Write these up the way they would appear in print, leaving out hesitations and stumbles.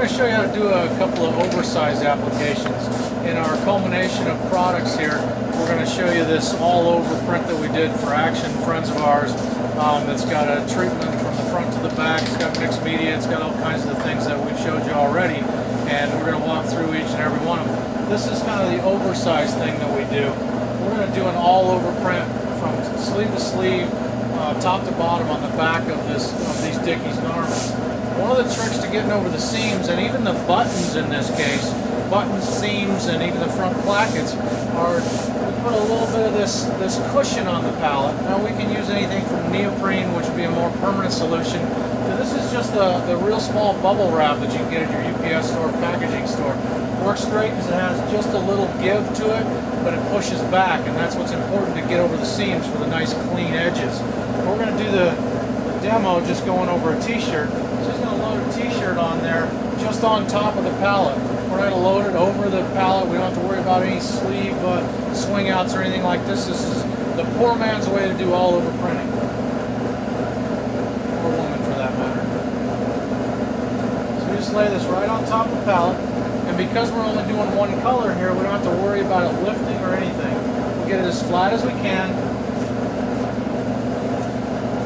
to show you how to do a couple of oversized applications. In our culmination of products here, we're going to show you this all-over print that we did for Action, friends of ours, that's got a treatment from the front to the back. It's got mixed media, it's got all kinds of the things that we've showed you already, and we're going to walk through each and every one of them. This is kind of the oversized thing that we do. We're going to do an all-over print from sleeve to sleeve, top to bottom on the back of these Dickies garments. One of the tricks to getting over the seams, and even the buttons in this case, buttons, seams, and even the front plackets, are we put a little bit of this cushion on the pallet. Now we can use anything from neoprene, which would be a more permanent solution. So this is just the real small bubble wrap that you can get at your UPS store, packaging store. Works great because it has just a little give to it, but it pushes back, and that's what's important to get over the seams for the nice clean edges. We're going to do the demo just going over a t-shirt. So just going to load a t-shirt on there just on top of the pallet. We're going to load it over the pallet. We don't have to worry about any sleeve swing outs or anything like this. This is the poor man's way to do all over printing. Or woman for that matter. So we just lay this right on top of the pallet. And because we're only doing one color here, we don't have to worry about it lifting or anything. We'll get it as flat as we can.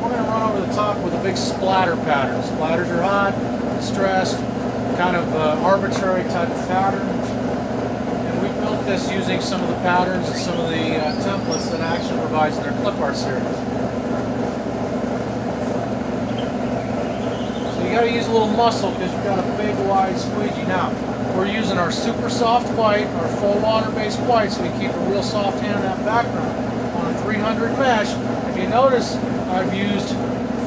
We're going to run over the top with a big splatter pattern. Splatters are hot, stressed, kind of arbitrary type of pattern. And we built this using some of the patterns and some of the templates that Action provides in their clip art series. So you got to use a little muscle because you've got a big wide squeegee. Now, we're using our super soft white, our full water-based white, so we keep a real soft hand in that background. On a 300 mesh, if you notice, I've used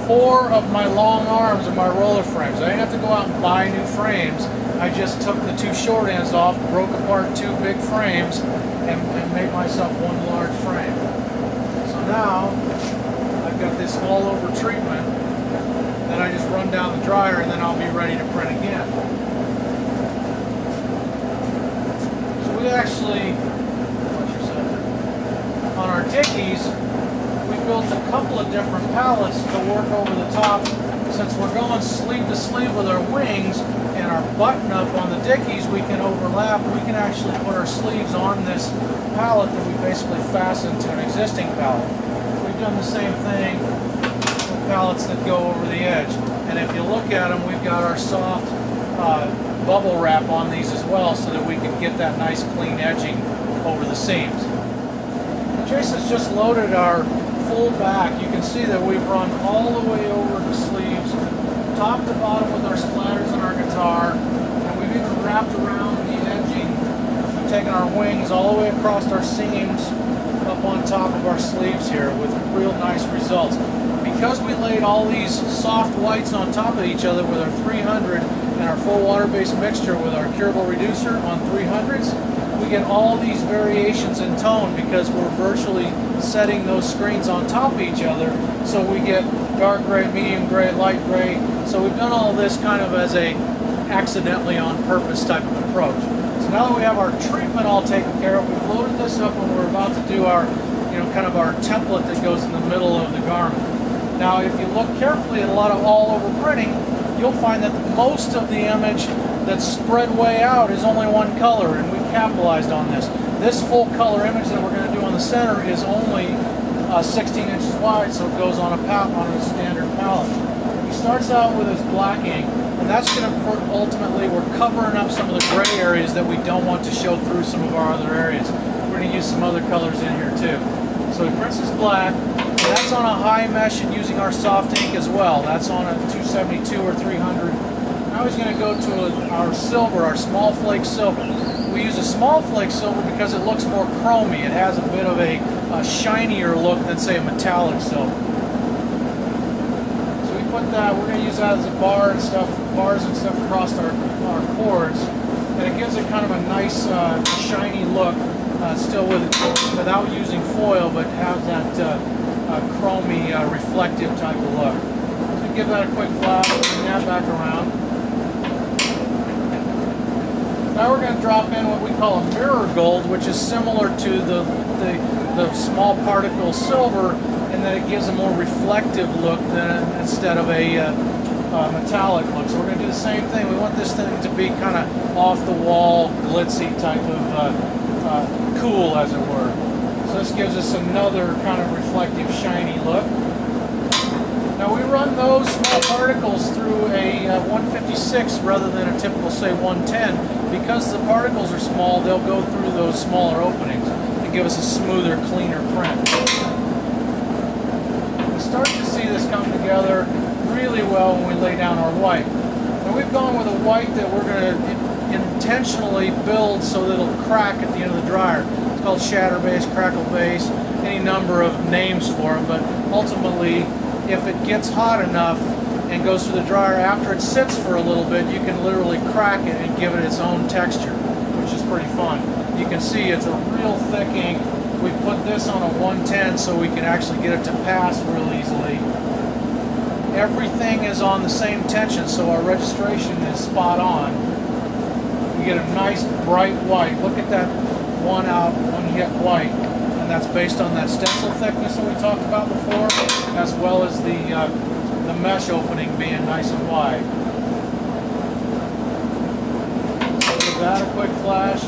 4 of my long arms of my roller frames. I didn't have to go out and buy new frames. I just took the 2 short ends off, broke apart 2 big frames, and made myself 1 large frame. So now, I've got this all-over treatment, then I just run down the dryer, and then I'll be ready to print again. We actually, on our Dickies, we built a couple of different pallets to work over the top. Since we're going sleeve to sleeve with our wings and our button up on the Dickies, we can overlap. We can actually put our sleeves on this pallet that we basically fasten to an existing pallet. We've done the same thing with pallets that go over the edge. And if you look at them, we've got our soft bubble wrap on these as well, so that we can get that nice clean edging over the seams. Jason's just loaded our full back. You can see that we've run all the way over the sleeves, top to bottom with our splatters and our guitar, and we've even wrapped around the edging. We've taken our wings all the way across our seams up on top of our sleeves here with real nice results. Because we laid all these soft whites on top of each other with our 300 and our full water-based mixture with our curable reducer on 300s, we get all these variations in tone because we're virtually setting those screens on top of each other. So we get dark gray, medium gray, light gray. So we've done all this kind of as a accidentally on purpose type of approach. So now that we have our treatment all taken care of, we've loaded this up and we're about to do our, kind of our template that goes in the middle of the garment. Now, if you look carefully at a lot of all-over printing, you'll find that most of the image that's spread way out is only one color, and we capitalized on this. This full color image that we're going to do on the center is only 16 inches wide, so it goes on a standard palette. He starts out with his black ink, and that's going to ultimately, we're covering up some of the gray areas that we don't want to show through some of our other areas. We're going to use some other colors in here too. So he prints his black. That's on a high mesh and using our soft ink as well. That's on a 272 or 300. Now he's going to go to our silver, our small flake silver. We use a small flake silver because it looks more chromy. It has a bit of a shinier look than, say, a metallic silver. So we put that, we're going to use that as a bars and stuff across our cords. And it gives it kind of a nice shiny look, still without using foil, but has that chromy, reflective type of look. So give that a quick flap, bring that back around. Now we're going to drop in what we call a mirror gold, which is similar to the small particle silver, in that it gives a more reflective look than instead of a metallic look. So we're going to do the same thing. We want this thing to be kind of off-the-wall, glitzy type of cool, as it were. So this gives us another kind of reflective, shiny look. Now we run those small particles through a 156 rather than a typical, say, 110. Because the particles are small, they'll go through those smaller openings and give us a smoother, cleaner print. We start to see this come together really well when we lay down our white. Now we've gone with a white that we're going to intentionally build so that it'll crack at the end of the dryer. It's called shatter base, crackle base, any number of names for them, but ultimately, if it gets hot enough and goes through the dryer, after it sits for a little bit, you can literally crack it and give it its own texture, which is pretty fun. You can see it's a real thick ink. We put this on a 110 so we can actually get it to pass real easily. Everything is on the same tension, so our registration is spot on. We get a nice bright white. Look at that one hit white. And that's based on that stencil thickness that we talked about before, as well as the mesh opening being nice and wide. So give that a quick flash.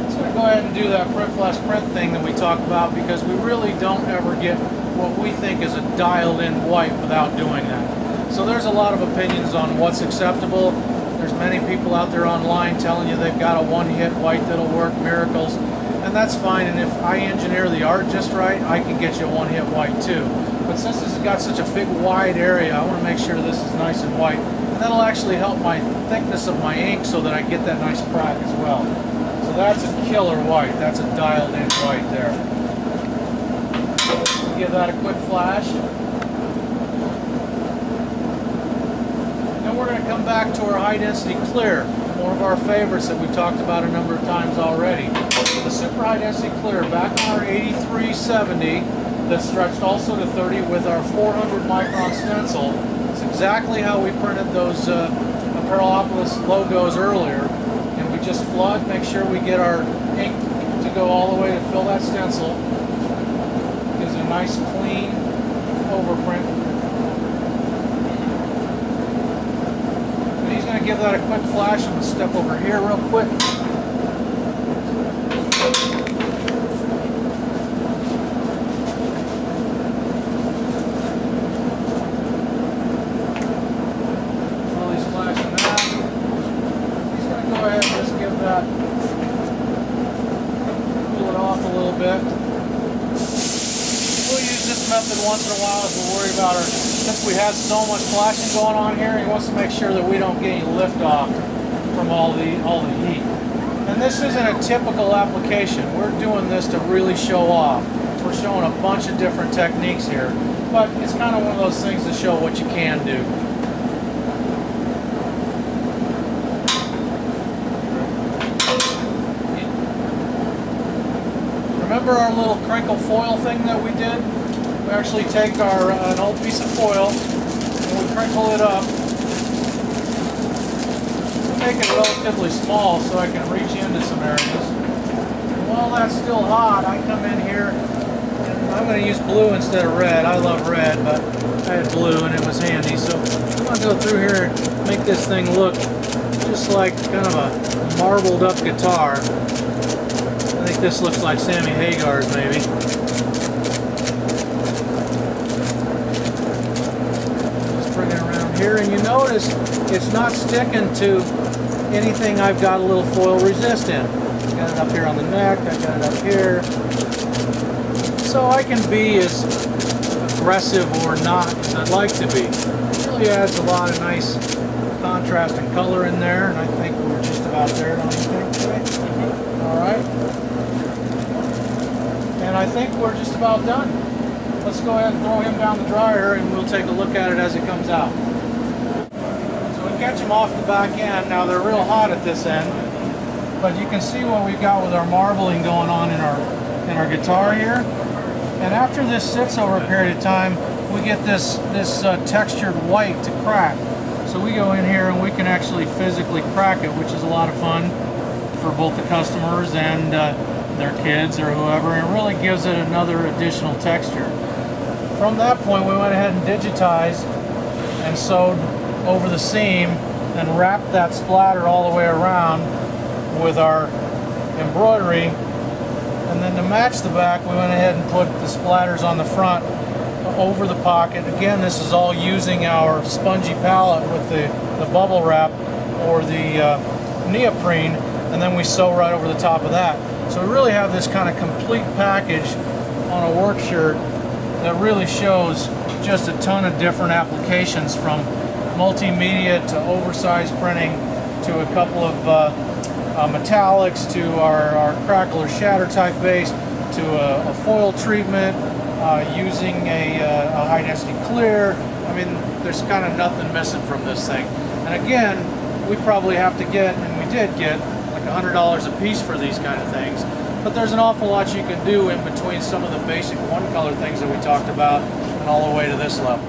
Just going to go ahead and do that print flash print thing that we talked about, because we really don't ever get what we think is a dialed-in white without doing that. So there's a lot of opinions on what's acceptable. There's many people out there online telling you they've got a one-hit white that'll work miracles, and that's fine. And if I engineer the art just right, I can get you a one-hit white too. But since this has got such a big wide area, I want to make sure this is nice and white. And that'll actually help my thickness of my ink so that I get that nice crack as well. So that's a killer white. That's a dialed-in white there. Give that a quick flash. We're going to come back to our high density clear, one of our favorites that we've talked about a number of times already. The super high density clear, back on our 8370 that's stretched also to 30 with our 400 micron stencil. It's exactly how we printed those Apparellopolis logos earlier, and we just flood, make sure we get our ink to go all the way to fill that stencil. Gives a nice clean overprint. He's going to give that a quick flash. I'm going to step over here real quick. While he's flashing that, he's going to go ahead and just give that, cool it off a little bit. We'll use this method once in a while as we're worried about our, since we have so much flashing going on here, he wants to make sure that we don't get any lift off from all the heat. And this isn't a typical application. We're doing this to really show off. We're showing a bunch of different techniques here, but it's kind of one of those things to show what you can do. Remember our little crinkle foil thing that we did? We actually take an old piece of foil and we crinkle it up. We make it relatively small so I can reach into some areas. And while that's still hot, I come in here and I'm going to use blue instead of red. I love red, but I had blue and it was handy. So I'm going to go through here and make this thing look just like kind of a marbled up guitar. I think this looks like Sammy Hagar's maybe. Here, and you notice it's not sticking to anything I've got a little foil resist in. I've got it up here on the neck, I've got it up here. So I can be as aggressive or not as I'd like to be. It really adds a lot of nice contrast and color in there, and I think we're just about there, don't you think? Right? Alright. And I think we're just about done. Let's go ahead and throw him down the dryer and we'll take a look at it as it comes out. Catch them off the back end. Now they're real hot at this end, but you can see what we've got with our marbling going on in our guitar here. And after this sits over a period of time, we get this textured white to crack. So we go in here and we can actually physically crack it, which is a lot of fun for both the customers and their kids or whoever. It really gives it another additional texture. from that point, we went ahead and digitized and sewed over the seam and wrapped that splatter all the way around with our embroidery. And then to match the back, we went ahead and put the splatters on the front over the pocket. Again, this is all using our spongy palette with the bubble wrap or the neoprene, and then we sew right over the top of that. So we really have this kind of complete package on a work shirt that really shows just a ton of different applications, from multimedia to oversized printing to a couple of metallics to our crackle or shatter type base to a foil treatment using a high density clear. I mean, there's kind of nothing missing from this thing. And again, we probably have to get, and we did get, like $100 a piece for these kind of things. But there's an awful lot you can do in between some of the basic one color things that we talked about and all the way to this level.